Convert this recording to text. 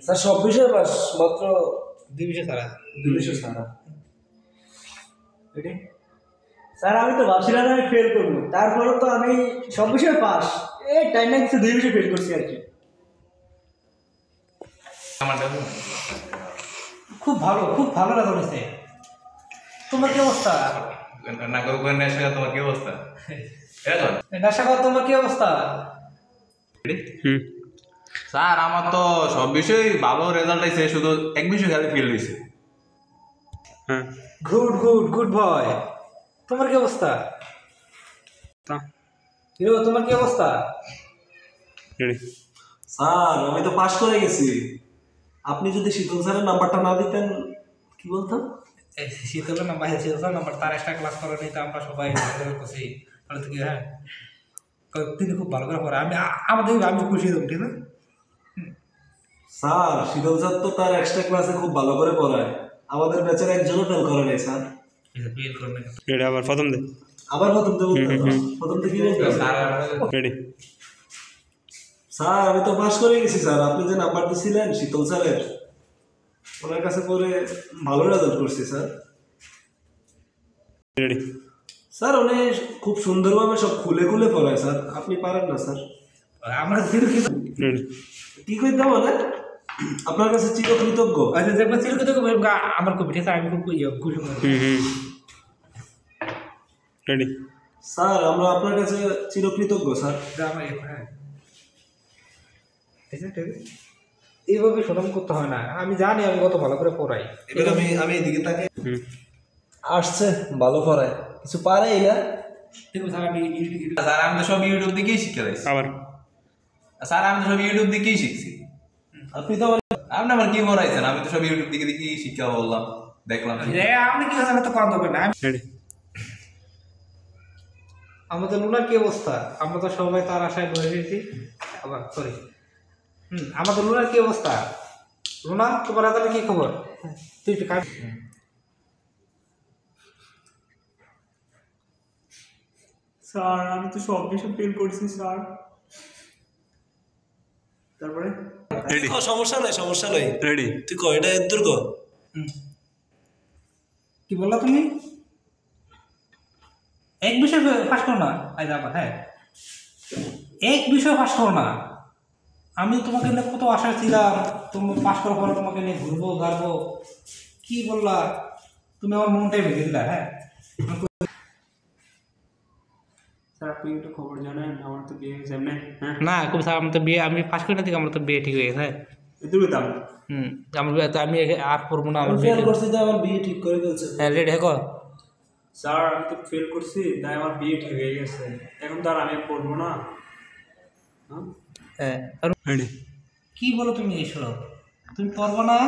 Sir সব বিষয়ে pass, মাত্র 2 বিষয় ছাড়া। 2 বিষয় ছাড়া। এটাই স্যার আমি তো ভাবছিলাম আমি ফেল করবো, তারপরে তো আমি সব বিষয়ে পাস। এই টাইম না কিছু 2 বিষয় ফেল করছি আর কি। খুব ভালো রেজাল্ট হয়েছে। তোমার কি অবস্থা? তোমার কি অবস্থা? নেশা কর, তোমার কি অবস্থা? স্যার আমার তো সব বিষয়ে ভালো রেজাল্ট হয়েছে, শুধু এক বিষয় খালি ফেল হয়েছে। Good boy. তোমার কি অবস্থা? হিরো তোমার কি অবস্থা? স্যার আমি তো পাস করে গেছি। আপনি যদি শীতল স্যারের নাম্বারটা না দিতেন কি বলতাম? শীতলের নাম্বার তার এক্সট্রা ক্লাস করে নিই, তো আমরা সবাই করছি। তাহলে তো কি, হ্যাঁ তিনি খুব ভালো করে পড়ে। আমি খুশি হতাম, ঠিক না? স্যার শীতল স্যার তো তার এক্সট্রা ক্লাসে খুব ভালো করে পড়ায়, আমাদের ব্যাচের একজনও ফেল করে নাই স্যার। ফেল করবে এটা আবার প্রথম দে, আবার প্রথম থেকে প্রথম থেকে কি বলতে রেডি। স্যার আমি তো পাস করে গেছি স্যার, আপনি যে নাম্বার দিছিলেন শীতল স্যারের, ওনার কাছে পড়ে ভালো রেজাল্ট করছি স্যার। রেডি স্যার উনি খুব সুন্দরভাবে সব খুলে খুলে পড়ায় স্যার, আপনি পারেন না স্যার। আমরা রেডি। কি করতে মানে আপনার কাছে চিরকৃতজ্ঞ। আচ্ছা দেখবেন আমার খুব ঠিক আছে, আমি খুব খুশি। রেডি স্যার আমরা আপনার কাছে চিরকৃতজ্ঞ স্যার। হ্যাঁ এইভাবে শোনাম করতে হয় না, আমি জানি আমি কত ভালো করে পড়াই। এবার আমি এদিকে তাকে আসছে ভালো পড়ায়, কিছু পারেই না। দেখুন স্যার আমি স্যার আমি তো সব ইউটিউব দিকেই শিক্ষা পাইছি। আবার স্যার আমি তো সব ইউটিউব দিকেই শিখছি। আপনি তো আপনি আমার কি পড়াইছেন? আমি তো সব ইউটিউব দিকে দিকেই শিক্ষা বললাম, দেখলাম। আপনি কি কথা তো করা দরকার না। রেডি। আমাদের লুনার কি অবস্থা? আমরা তো সবাই তার আশায় বসে এসেছি। আবার সরি, আমাদের লুনার কি অবস্থা? লুনা তোমার আদালে কি খবর? তুই একটু কাজ। স্যার আমি তো সব বিষয় ফেল করছি স্যার। তারপরে রেডি। সমস্যা নাই রেডি। তুই কয় এটা এর কর। কি বললা তুমি? এক বিষয় পাস করো না? আবার হ্যাঁ, এক বিষয় পাস করো না। আমি তোমাকে নিয়ে কত আশা ছিলাম, তুমি পাস করার পরে তোমাকে নিয়ে ঘুরবো ঘাড়বো। কি বললা তুমি? আমার মনটাই ভেঙে দিলা। হ্যাঁ স্যার আপনি একটু খবর জানেন, আমার তো বিয়ে হয়েছে এমনি। হ্যাঁ না খুব স্যার, আমি তো বিয়ে আমি পাস করি না থেকে আমার তো বিয়ে ঠিক হয়ে গেছে। এদুর দাম আমি আর পড়বো না, আমার বিয়ে। ফেল করছি তো আমার বিয়ে ঠিক করে ফেলছে। হ্যাঁ রেডি হ্যাঁ কর। স্যার আমি তো ফেল করছি, তাই আমার বিয়ে ঠিক হয়ে গেছে, এখন তো আর আমি পড়বো না। হ্যাঁ রেডি। কি বলো তুমি? এসো তুমি পড়বো না?